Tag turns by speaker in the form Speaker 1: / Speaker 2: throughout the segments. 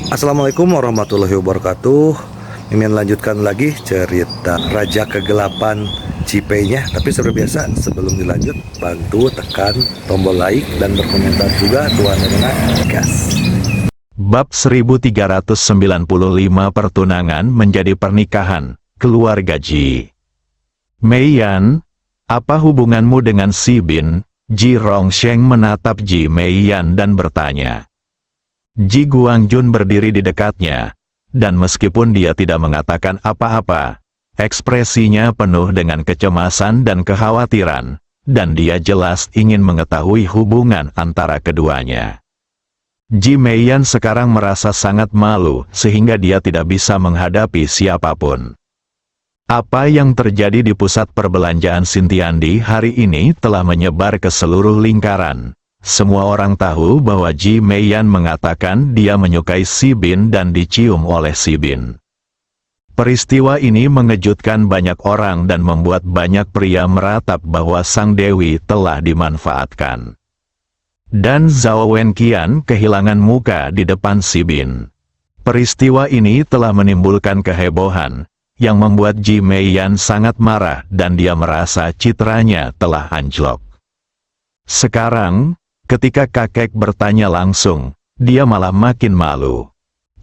Speaker 1: Assalamualaikum warahmatullahi wabarakatuh. Mimin lanjutkan lagi cerita Raja Kegelapan Cipenya. Tapi seperti biasa, sebelum dilanjut, bantu tekan tombol like dan berkomentar juga Tuan Rena gas.
Speaker 2: Bab 1395 Pertunangan menjadi pernikahan, keluarga Ji. Mei Yan, apa hubunganmu dengan Si Bin? Ji Rongsheng menatap Ji Mei Yan dan bertanya. Ji Guangjun berdiri di dekatnya, dan meskipun dia tidak mengatakan apa-apa, ekspresinya penuh dengan kecemasan dan kekhawatiran, dan dia jelas ingin mengetahui hubungan antara keduanya. Ji Mei Yan sekarang merasa sangat malu sehingga dia tidak bisa menghadapi siapapun. Apa yang terjadi di pusat perbelanjaan Xintiandi hari ini telah menyebar ke seluruh lingkaran. Semua orang tahu bahwa Ji Mei Yan mengatakan dia menyukai Si Bin dan dicium oleh Si Bin. Peristiwa ini mengejutkan banyak orang dan membuat banyak pria meratap bahwa sang dewi telah dimanfaatkan. Dan Zhao Wenqian kehilangan muka di depan Si Bin. Peristiwa ini telah menimbulkan kehebohan, yang membuat Ji Mei Yan sangat marah dan dia merasa citranya telah anjlok. Sekarang, ketika kakek bertanya langsung, dia malah makin malu.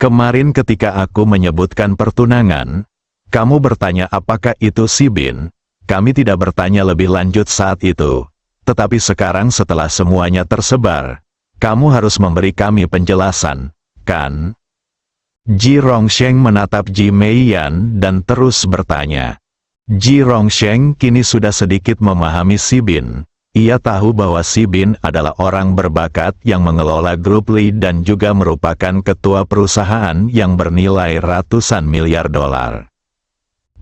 Speaker 2: Kemarin ketika aku menyebutkan pertunangan, kamu bertanya apakah itu Si Bin? Kami tidak bertanya lebih lanjut saat itu. Tetapi sekarang setelah semuanya tersebar, kamu harus memberi kami penjelasan, kan? Ji Rongsheng menatap Ji Mei Yan dan terus bertanya. Ji Rongsheng kini sudah sedikit memahami Si Bin. Ia tahu bahwa Si Bin adalah orang berbakat yang mengelola grup Li dan juga merupakan ketua perusahaan yang bernilai ratusan miliar dolar.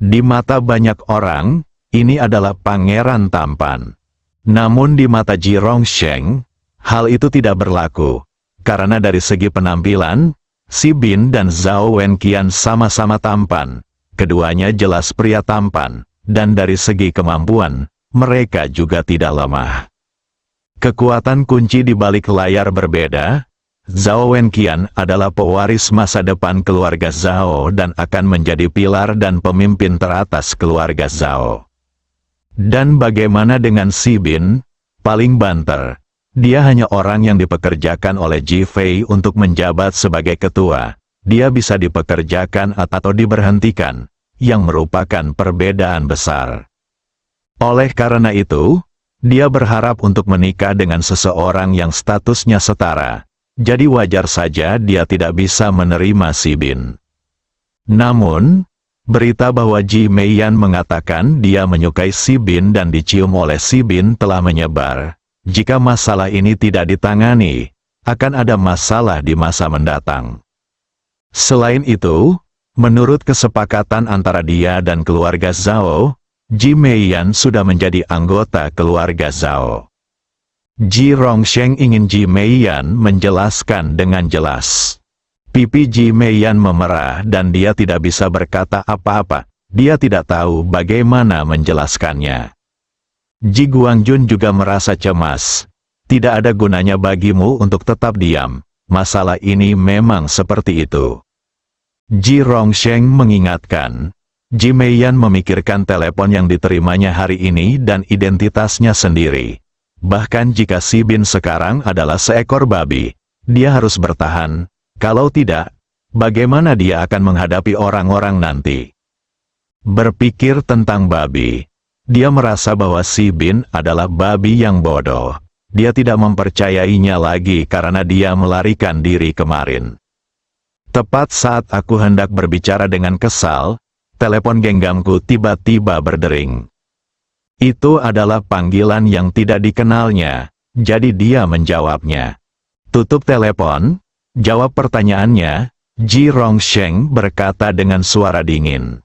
Speaker 2: Di mata banyak orang, ini adalah pangeran tampan. Namun di mata Ji Rongsheng, hal itu tidak berlaku. Karena dari segi penampilan, Si Bin dan Zhao Wenqian sama-sama tampan. Keduanya jelas pria tampan, dan dari segi kemampuan, mereka juga tidak lemah. Kekuatan kunci di balik layar berbeda. Zhao Wenqian adalah pewaris masa depan keluarga Zhao dan akan menjadi pilar dan pemimpin teratas keluarga Zhao. Dan bagaimana dengan Si Bin? Paling banter. Dia hanya orang yang dipekerjakan oleh Ji Fei untuk menjabat sebagai ketua. Dia bisa dipekerjakan atau diberhentikan, yang merupakan perbedaan besar. Oleh karena itu, dia berharap untuk menikah dengan seseorang yang statusnya setara. Jadi wajar saja dia tidak bisa menerima Si Bin. Namun, berita bahwa Ji Mei Yan mengatakan dia menyukai Si Bin dan dicium oleh Si Bin telah menyebar. Jika masalah ini tidak ditangani, akan ada masalah di masa mendatang. Selain itu, menurut kesepakatan antara dia dan keluarga Zhao, Ji Mei Yan sudah menjadi anggota keluarga Zhao. Ji Rongsheng ingin Ji Mei Yan menjelaskan dengan jelas. Pipi Ji Mei Yan memerah dan dia tidak bisa berkata apa-apa. Dia tidak tahu bagaimana menjelaskannya. Ji Guangjun juga merasa cemas. Tidak ada gunanya bagimu untuk tetap diam. Masalah ini memang seperti itu. Ji Rongsheng mengingatkan. Ji Mei Yan memikirkan telepon yang diterimanya hari ini dan identitasnya sendiri. Bahkan jika Si Bin sekarang adalah seekor babi, dia harus bertahan. Kalau tidak, bagaimana dia akan menghadapi orang-orang nanti? Berpikir tentang babi, dia merasa bahwa Si Bin adalah babi yang bodoh. Dia tidak mempercayainya lagi karena dia melarikan diri kemarin. Tepat saat aku hendak berbicara dengan kesal, telepon genggamku tiba-tiba berdering. Itu adalah panggilan yang tidak dikenalnya, jadi dia menjawabnya. Tutup telepon, jawab pertanyaannya, Ji Rongsheng berkata dengan suara dingin.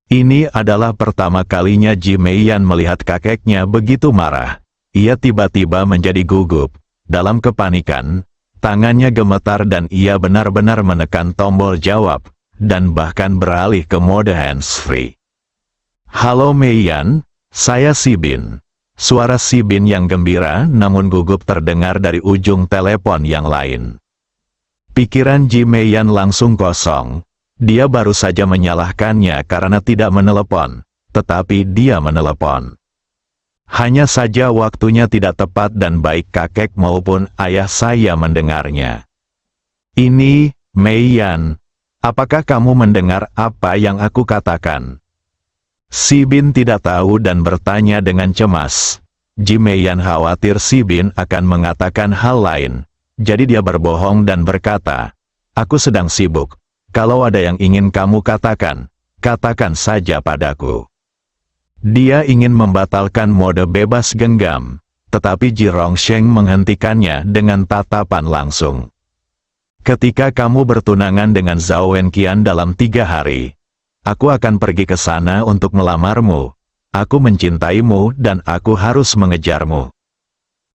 Speaker 2: Ini adalah pertama kalinya Ji Mei Yan melihat kakeknya begitu marah. Ia tiba-tiba menjadi gugup. Dalam kepanikan, tangannya gemetar dan ia benar-benar menekan tombol jawab, dan bahkan beralih ke mode hands-free. Halo Mei Yan, saya Si Bin. Suara Si Bin yang gembira namun gugup terdengar dari ujung telepon yang lain. Pikiran Ji Meiyan langsung kosong. Dia baru saja menyalahkannya karena tidak menelepon, tetapi dia menelepon. Hanya saja waktunya tidak tepat dan baik kakek maupun ayah saya mendengarnya. Ini, Meiyan, apakah kamu mendengar apa yang aku katakan? Si Bin tidak tahu dan bertanya dengan cemas. Ji Meiyan khawatir si Bin akan mengatakan hal lain, jadi dia berbohong dan berkata, "Aku sedang sibuk. Kalau ada yang ingin kamu katakan, katakan saja padaku." Dia ingin membatalkan mode bebas genggam, tetapi Ji Rongsheng menghentikannya dengan tatapan langsung. "Ketika kamu bertunangan dengan Zhao Wenqian dalam 3 hari, aku akan pergi ke sana untuk melamarmu. Aku mencintaimu dan aku harus mengejarmu."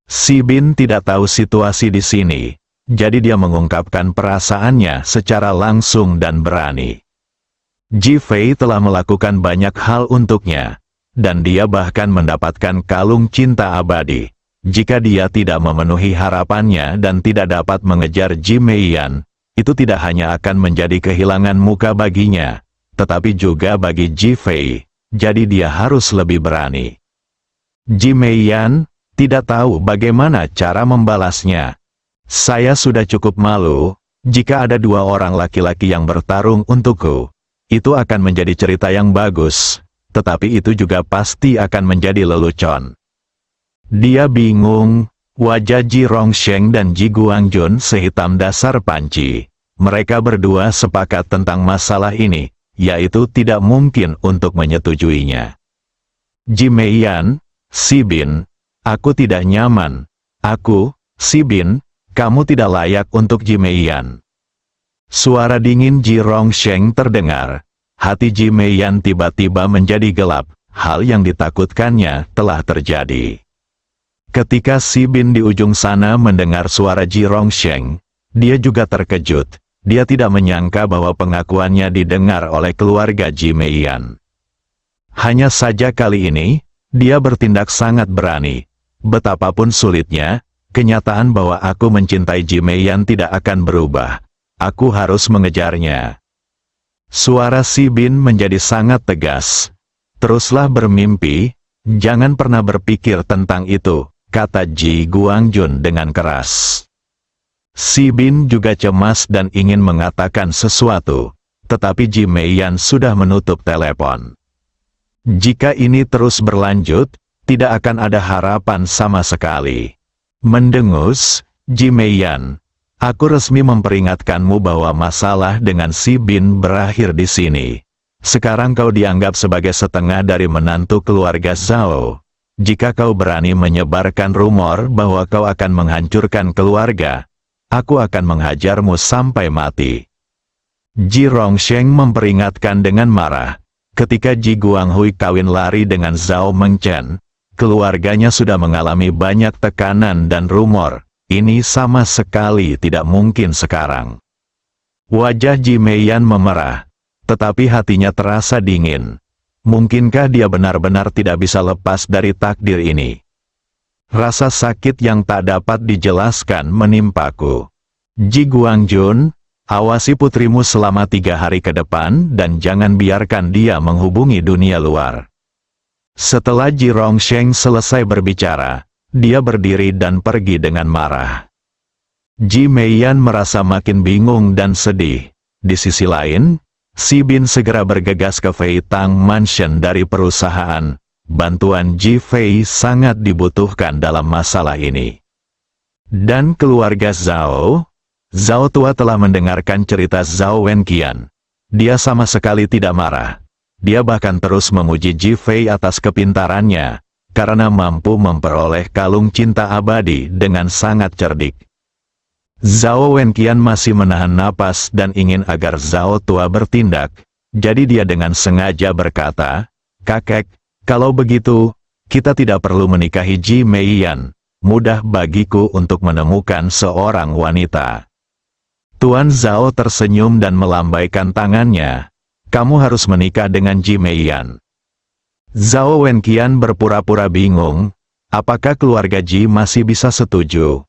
Speaker 2: Si Bin tidak tahu situasi di sini, jadi dia mengungkapkan perasaannya secara langsung dan berani. Ji Fei telah melakukan banyak hal untuknya, dan dia bahkan mendapatkan kalung cinta abadi. Jika dia tidak memenuhi harapannya dan tidak dapat mengejar Ji Meiyan, itu tidak hanya akan menjadi kehilangan muka baginya, tetapi juga bagi Ji Fei, jadi dia harus lebih berani. Ji Meiyan tidak tahu bagaimana cara membalasnya. "Saya sudah cukup malu, jika ada 2 orang laki-laki yang bertarung untukku. Itu akan menjadi cerita yang bagus, tetapi itu juga pasti akan menjadi lelucon." Dia bingung, wajah Ji Rongsheng dan Ji Guangjun sehitam dasar panci. Mereka berdua sepakat tentang masalah ini, yaitu tidak mungkin untuk menyetujuinya. "Ji Meiyan, Si Bin, aku tidak nyaman. Aku, Si Bin, kamu tidak layak untuk Ji Meiyan." Suara dingin Ji Rongsheng terdengar. Hati Ji Meiyan tiba-tiba menjadi gelap. Hal yang ditakutkannya telah terjadi. Ketika Si Bin di ujung sana mendengar suara Ji Rongsheng, dia juga terkejut. Dia tidak menyangka bahwa pengakuannya didengar oleh keluarga Ji Meiyan. Hanya saja kali ini, dia bertindak sangat berani. Betapapun sulitnya, kenyataan bahwa aku mencintai Ji Meiyan tidak akan berubah. Aku harus mengejarnya. Suara Si Bin menjadi sangat tegas. "Teruslah bermimpi, jangan pernah berpikir tentang itu," kata Ji Guangjun dengan keras. Si Bin juga cemas dan ingin mengatakan sesuatu, tetapi Ji Meiyan sudah menutup telepon. Jika ini terus berlanjut, tidak akan ada harapan sama sekali. Mendengus, "Ji Meiyan, aku resmi memperingatkanmu bahwa masalah dengan Si Bin berakhir di sini. Sekarang kau dianggap sebagai setengah dari menantu keluarga Zhao. Jika kau berani menyebarkan rumor bahwa kau akan menghancurkan keluarga, aku akan menghajarmu sampai mati." Ji Rongsheng memperingatkan dengan marah. Ketika Ji Guanghui kawin lari dengan Zhao Mengchen, keluarganya sudah mengalami banyak tekanan dan rumor. Ini sama sekali tidak mungkin sekarang. Wajah Ji Meiyan memerah, tetapi hatinya terasa dingin. Mungkinkah dia benar-benar tidak bisa lepas dari takdir ini? Rasa sakit yang tak dapat dijelaskan menimpaku. "Ji Guangjun, awasi putrimu selama 3 hari ke depan dan jangan biarkan dia menghubungi dunia luar." Setelah Ji Rongsheng selesai berbicara, dia berdiri dan pergi dengan marah. Ji Meiyan merasa makin bingung dan sedih. Di sisi lain, Si Bin segera bergegas ke Fei Tang Mansion dari perusahaan. Bantuan Ji Fei sangat dibutuhkan dalam masalah ini. Dan keluarga Zhao tua telah mendengarkan cerita Zhao Wenqian. Dia sama sekali tidak marah. Dia bahkan terus memuji Ji Fei atas kepintarannya, karena mampu memperoleh kalung cinta abadi dengan sangat cerdik. Zhao Wenqian masih menahan napas dan ingin agar Zhao tua bertindak, jadi dia dengan sengaja berkata, "Kakek, kalau begitu, kita tidak perlu menikahi Ji Meiyan. Mudah bagiku untuk menemukan seorang wanita." Tuan Zhao tersenyum dan melambaikan tangannya. "Kamu harus menikah dengan Ji Meiyan." Zhao Wenqian berpura-pura bingung. Apakah keluarga Ji masih bisa setuju?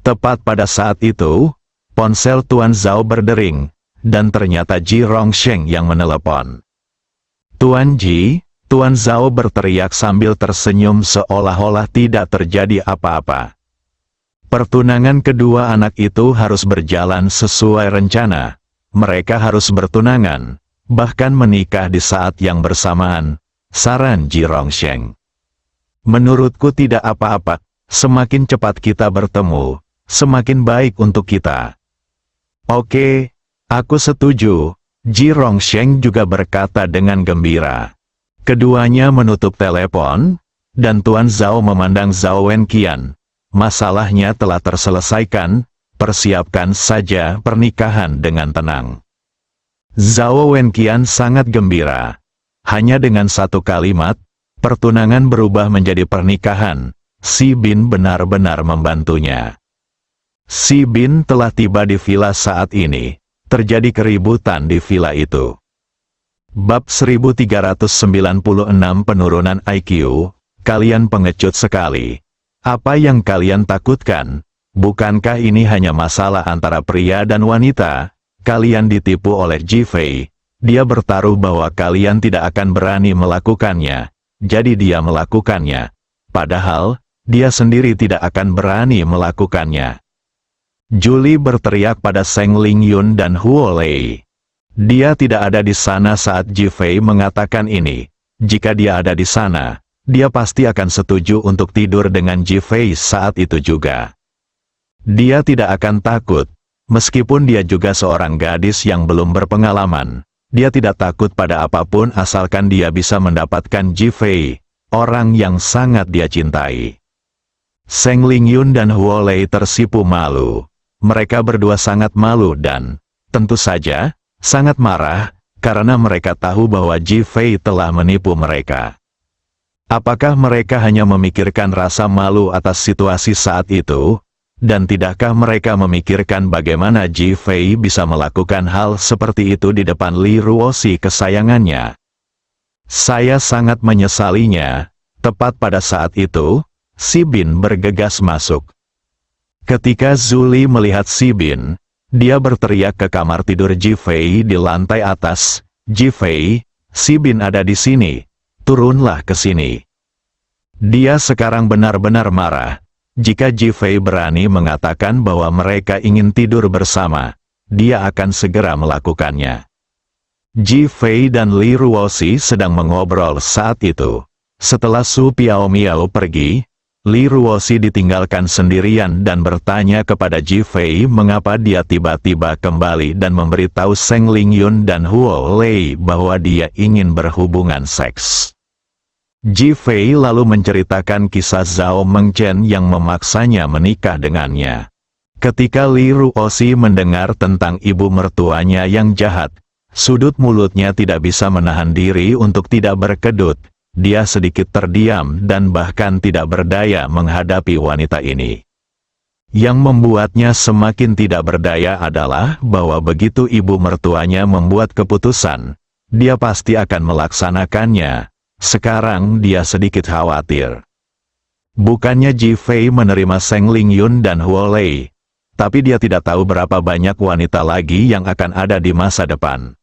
Speaker 2: Tepat pada saat itu, Ponsel Tuan Zhao berdering, dan ternyata Ji Rongsheng yang menelepon. "Tuan Ji," Tuan Zhao berteriak sambil tersenyum seolah-olah tidak terjadi apa-apa. Pertunangan kedua anak itu harus berjalan sesuai rencana. Mereka harus bertunangan, bahkan menikah di saat yang bersamaan, saran Ji Rongsheng. "Menurutku tidak apa-apa, semakin cepat kita bertemu, semakin baik untuk kita." "Oke, aku setuju," Ji Rongsheng juga berkata dengan gembira. Keduanya menutup telepon, dan Tuan Zhao memandang Zhao Wenqian. Masalahnya telah terselesaikan, persiapkan saja pernikahan dengan tenang. Zhao Wenqian sangat gembira. Hanya dengan satu kalimat, pertunangan berubah menjadi pernikahan. Si Bin benar-benar membantunya. Si Bin telah tiba di villa saat ini. Terjadi keributan di villa itu. Bab 1396 Penurunan IQ. Kalian pengecut sekali. Apa yang kalian takutkan? Bukankah ini hanya masalah antara pria dan wanita? Kalian ditipu oleh Ji Fei. Dia bertaruh bahwa kalian tidak akan berani melakukannya. Jadi dia melakukannya. Padahal, dia sendiri tidak akan berani melakukannya. Julie berteriak pada Seng Lingyun dan Huo Lei. Dia tidak ada di sana saat Ji Fei mengatakan ini. Jika dia ada di sana, dia pasti akan setuju untuk tidur dengan Ji Fei saat itu juga. Dia tidak akan takut, meskipun dia juga seorang gadis yang belum berpengalaman. Dia tidak takut pada apapun asalkan dia bisa mendapatkan Ji Fei, orang yang sangat dia cintai. Seng Lingyun dan Huo Lei tersipu malu. Mereka berdua sangat malu dan, tentu saja, sangat marah, karena mereka tahu bahwa Ji Fei telah menipu mereka. Apakah mereka hanya memikirkan rasa malu atas situasi saat itu? Dan tidakkah mereka memikirkan bagaimana Ji Fei bisa melakukan hal seperti itu di depan Li Ruoxi kesayangannya? Saya sangat menyesalinya. Tepat pada saat itu, Si Bin bergegas masuk. Ketika Zuli melihat Si Bin, dia berteriak ke kamar tidur Ji Fei di lantai atas. "Ji Fei, Si Bin ada di sini. Turunlah ke sini." Dia sekarang benar-benar marah. Jika Ji Fei berani mengatakan bahwa mereka ingin tidur bersama, dia akan segera melakukannya. Ji Fei dan Li Ruoxi sedang mengobrol saat itu. Setelah Su Piaomiao pergi, Li Ruoxi ditinggalkan sendirian dan bertanya kepada Ji Fei mengapa dia tiba-tiba kembali dan memberitahu Seng Lingyun dan Huo Lei bahwa dia ingin berhubungan seks. Ji Fei lalu menceritakan kisah Zhao Mengchen yang memaksanya menikah dengannya. Ketika Li Ruoxi mendengar tentang ibu mertuanya yang jahat, sudut mulutnya tidak bisa menahan diri untuk tidak berkedut. Dia sedikit terdiam dan bahkan tidak berdaya menghadapi wanita ini. Yang membuatnya semakin tidak berdaya adalah bahwa begitu ibu mertuanya membuat keputusan, dia pasti akan melaksanakannya. Sekarang dia sedikit khawatir. Bukannya Ji Fei menerima Seng Lingyun dan Huo Lei, tapi dia tidak tahu berapa banyak wanita lagi yang akan ada di masa depan.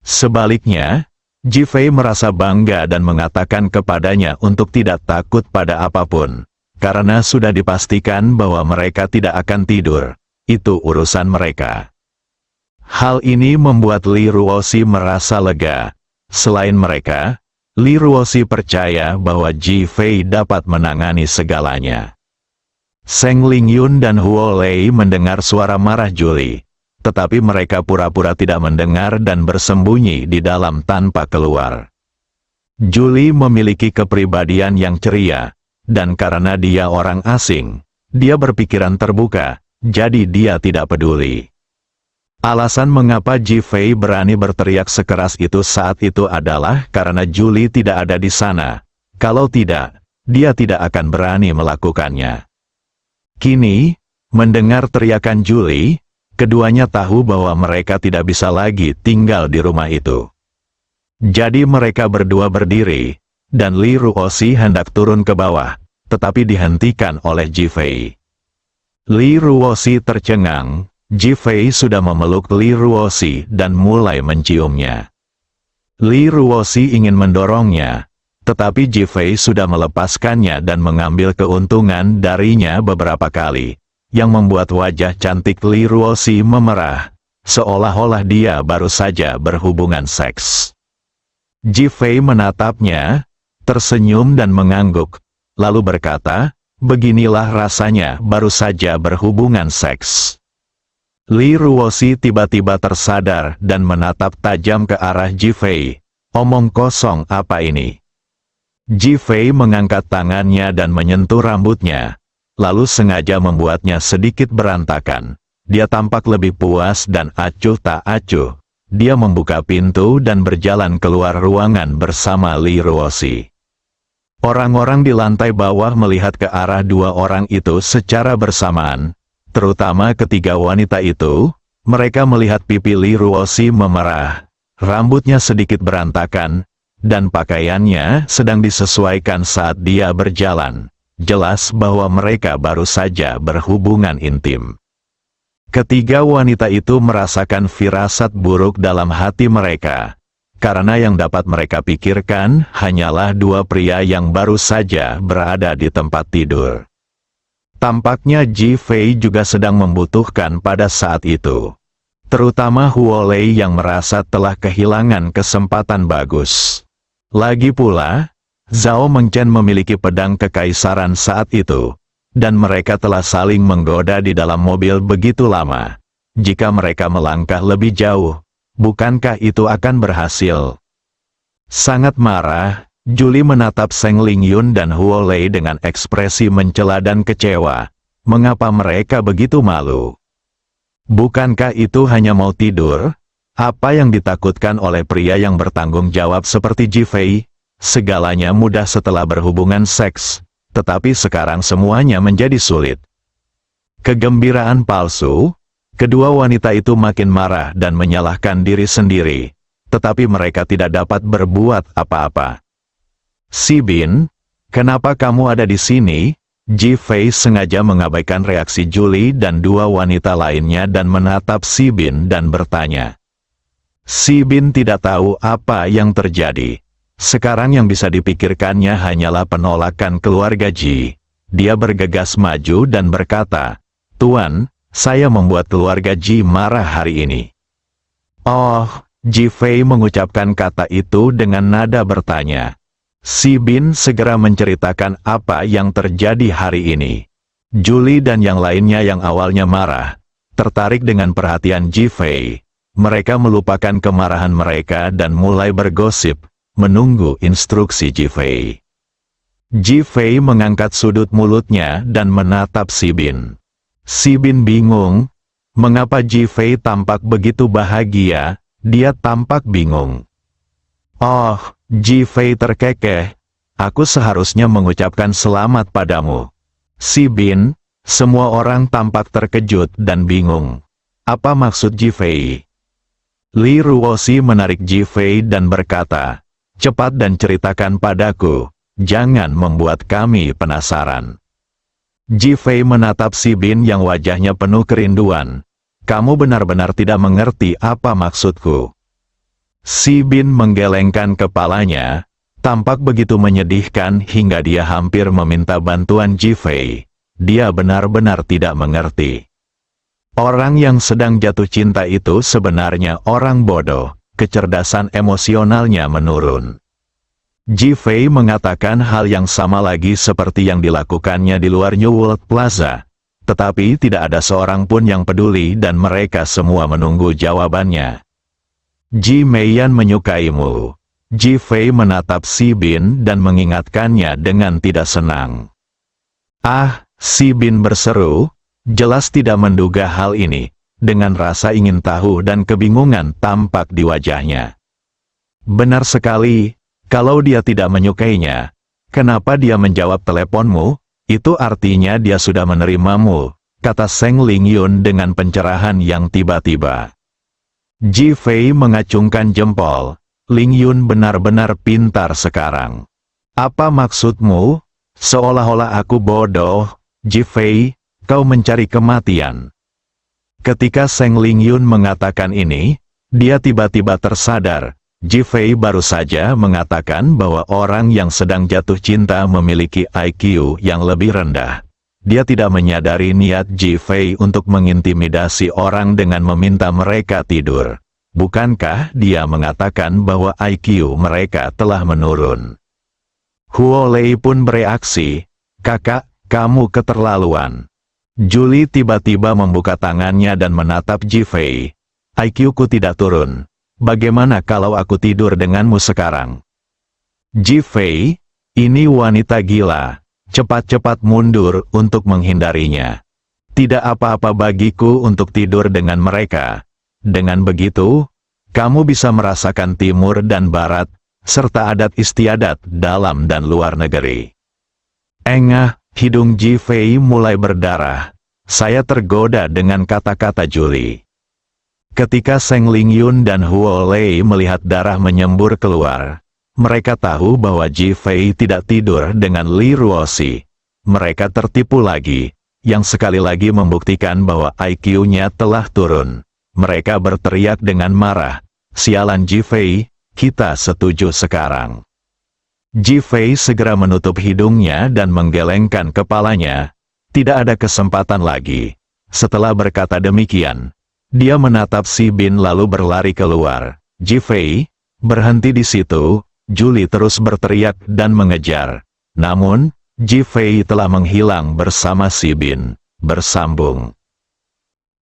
Speaker 2: Sebaliknya, Ji Fei merasa bangga dan mengatakan kepadanya untuk tidak takut pada apapun, karena sudah dipastikan bahwa mereka tidak akan tidur. Itu urusan mereka. Hal ini membuat Li Ruoxi merasa lega. Selain mereka, Li Ruoxi percaya bahwa Ji Fei dapat menangani segalanya. Seng Lingyun dan Huo Lei mendengar suara marah Julie. Tetapi mereka pura-pura tidak mendengar dan bersembunyi di dalam tanpa keluar. Julie memiliki kepribadian yang ceria, dan karena dia orang asing, dia berpikiran terbuka, jadi dia tidak peduli. Alasan mengapa Ji Fei berani berteriak sekeras itu saat itu adalah karena Julie tidak ada di sana. Kalau tidak, dia tidak akan berani melakukannya. Kini, mendengar teriakan Julie, keduanya tahu bahwa mereka tidak bisa lagi tinggal di rumah itu. Jadi mereka berdua berdiri, dan Li Ruoxi hendak turun ke bawah, tetapi dihentikan oleh Ji Fei. Li Ruoxi tercengang, Ji Fei sudah memeluk Li Ruoxi dan mulai menciumnya. Li Ruoxi ingin mendorongnya, tetapi Ji Fei sudah melepaskannya dan mengambil keuntungan darinya beberapa kali, yang membuat wajah cantik Li Ruoxi memerah, seolah-olah dia baru saja berhubungan seks. Ji Fei menatapnya, tersenyum dan mengangguk, lalu berkata, "Beginilah rasanya baru saja berhubungan seks." Li Ruoxi tiba-tiba tersadar dan menatap tajam ke arah Ji Fei. "Omong kosong apa ini?" Ji Fei mengangkat tangannya dan menyentuh rambutnya, lalu sengaja membuatnya sedikit berantakan. Dia tampak lebih puas dan acuh tak acuh. Dia membuka pintu dan berjalan keluar ruangan bersama Li Ruoxi. Orang-orang di lantai bawah melihat ke arah dua orang itu secara bersamaan, terutama ketiga wanita itu. Mereka melihat pipi Li Ruoxi memerah, rambutnya sedikit berantakan, dan pakaiannya sedang disesuaikan saat dia berjalan. Jelas bahwa mereka baru saja berhubungan intim. Ketiga wanita itu merasakan firasat buruk dalam hati mereka, karena yang dapat mereka pikirkan hanyalah dua pria yang baru saja berada di tempat tidur. Tampaknya Ji Fei juga sedang membutuhkan pada saat itu. Terutama Huo Lei yang merasa telah kehilangan kesempatan bagus. Lagi pula, Zhao Mengchen memiliki pedang kekaisaran saat itu, dan mereka telah saling menggoda di dalam mobil begitu lama. Jika mereka melangkah lebih jauh, bukankah itu akan berhasil? Sangat marah, Julie menatap Seng Lingyun dan Huo Lei dengan ekspresi mencela dan kecewa. Mengapa mereka begitu malu? Bukankah itu hanya mau tidur? Apa yang ditakutkan oleh pria yang bertanggung jawab seperti Ji Fei? Segalanya mudah setelah berhubungan seks, tetapi sekarang semuanya menjadi sulit. Kegembiraan palsu. Kedua wanita itu makin marah dan menyalahkan diri sendiri, tetapi mereka tidak dapat berbuat apa-apa. "Si Bin, kenapa kamu ada di sini?" Ji Fei sengaja mengabaikan reaksi Julie dan dua wanita lainnya dan menatap Si Bin dan bertanya. Si Bin tidak tahu apa yang terjadi. Sekarang yang bisa dipikirkannya hanyalah penolakan keluarga Ji. Dia bergegas maju dan berkata, "Tuan, saya membuat keluarga Ji marah hari ini." "Oh," Ji Fei mengucapkan kata itu dengan nada bertanya. Si Bin segera menceritakan apa yang terjadi hari ini. Julie dan yang lainnya yang awalnya marah, tertarik dengan perhatian Ji Fei. Mereka melupakan kemarahan mereka dan mulai bergosip, menunggu instruksi Ji Fei. Ji Fei mengangkat sudut mulutnya dan menatap Si Bin. Si Bin bingung, mengapa Ji Fei tampak begitu bahagia. Dia tampak bingung. "Oh," Ji Fei terkekeh, "aku seharusnya mengucapkan selamat padamu." Si Bin, semua orang tampak terkejut dan bingung. Apa maksud Ji Fei? Li Ruoxi menarik Ji Fei dan berkata, "Cepat dan ceritakan padaku, jangan membuat kami penasaran." Ji Fei menatap Si Bin yang wajahnya penuh kerinduan. "Kamu benar-benar tidak mengerti apa maksudku." Si Bin menggelengkan kepalanya, tampak begitu menyedihkan hingga dia hampir meminta bantuan Ji Fei. Dia benar-benar tidak mengerti. Orang yang sedang jatuh cinta itu sebenarnya orang bodoh, kecerdasan emosionalnya menurun. Ji Fei mengatakan hal yang sama lagi seperti yang dilakukannya di luar New World Plaza. Tetapi tidak ada seorang pun yang peduli dan mereka semua menunggu jawabannya. "Ji Meiyan menyukaimu." Ji Fei menatap Si Bin dan mengingatkannya dengan tidak senang. "Ah," Si Bin berseru, jelas tidak menduga hal ini, dengan rasa ingin tahu dan kebingungan tampak di wajahnya. "Benar sekali, kalau dia tidak menyukainya, kenapa dia menjawab teleponmu? Itu artinya dia sudah menerimamu," kata Seng Lingyun dengan pencerahan yang tiba-tiba. Ji Fei mengacungkan jempol. "Lingyun benar-benar pintar sekarang." "Apa maksudmu? Seolah-olah aku bodoh." "Ji Fei, kau mencari kematian." Ketika Seng Lingyun mengatakan ini, dia tiba-tiba tersadar. Ji Fei baru saja mengatakan bahwa orang yang sedang jatuh cinta memiliki IQ yang lebih rendah. Dia tidak menyadari niat Ji Fei untuk mengintimidasi orang dengan meminta mereka tidur. Bukankah dia mengatakan bahwa IQ mereka telah menurun? Huo Lei pun bereaksi, "Kakak, kamu keterlaluan." Julie tiba-tiba membuka tangannya dan menatap Ji Fei. "IQ-ku tidak turun. Bagaimana kalau aku tidur denganmu sekarang?" Ji Fei, ini wanita gila. Cepat-cepat mundur untuk menghindarinya. Tidak apa-apa bagiku untuk tidur dengan mereka. Dengan begitu, kamu bisa merasakan timur dan barat, serta adat istiadat dalam dan luar negeri. Engah, hidung Ji Fei mulai berdarah. Saya tergoda dengan kata-kata Julie. Ketika Seng Lingyun dan Huo Lei melihat darah menyembur keluar, mereka tahu bahwa Ji Fei tidak tidur dengan Li Ruoxi. Mereka tertipu lagi, yang sekali lagi membuktikan bahwa IQ-nya telah turun. Mereka berteriak dengan marah, "Sialan Ji Fei, kita setuju sekarang." Ji Fei segera menutup hidungnya dan menggelengkan kepalanya. Tidak ada kesempatan lagi. Setelah berkata demikian, dia menatap Si Bin lalu berlari keluar. "Ji Fei, berhenti di situ." Julie terus berteriak dan mengejar. Namun, Ji Fei telah menghilang bersama Si Bin. Bersambung.